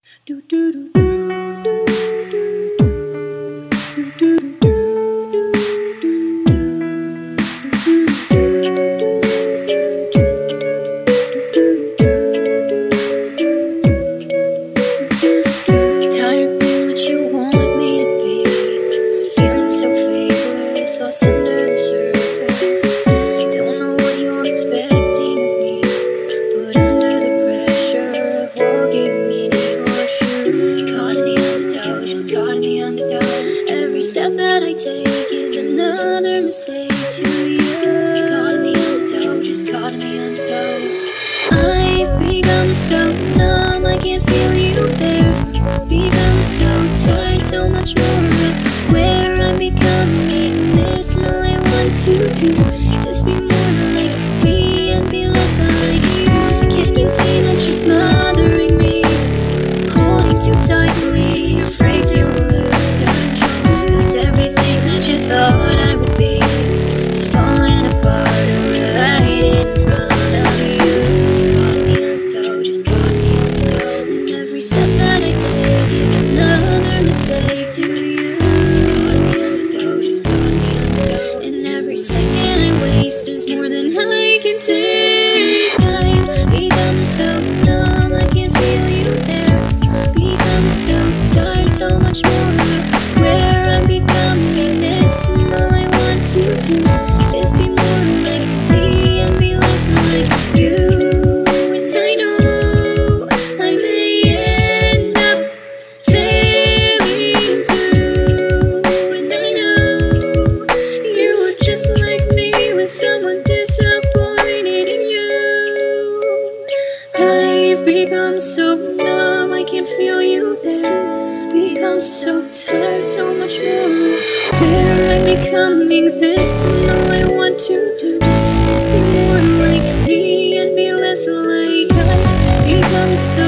Do do do do do do do do do. Lost under the surface. Don't know what you're expecting of me, but under the pressure of walking in your shoes, caught in the undertow, just caught in the undertow. Every step that I take is another mistake to you. Caught in the undertow, just caught in the undertow. I've become so numb, I can't feel you there. Become so tired, so much more where I'm becoming this. All I want to do is be more like me and be less like you. Can you see that you're smothering me, holding too tightly, afraid to lose control? 'Cause everything that you thought I would be is falling apart right in front of you. Caught in the undertow, just caught in the undertow. And every step that I take is another mistake to you. Caught in the undertow, just caught in the undertow. And every second I waste is more than I can take. I've become so numb, I can't feel you there. Become so tired, so much more where I'm becoming this. And all I want to do is be more like me and be less like you. And I know I may end up failing too. And I know you were just like me, with someone disappointed in you. I've become so numb, I can't feel you there. Become so tired, so much more where I'm becoming this. And all I want to do is be more like me and be less like I've become so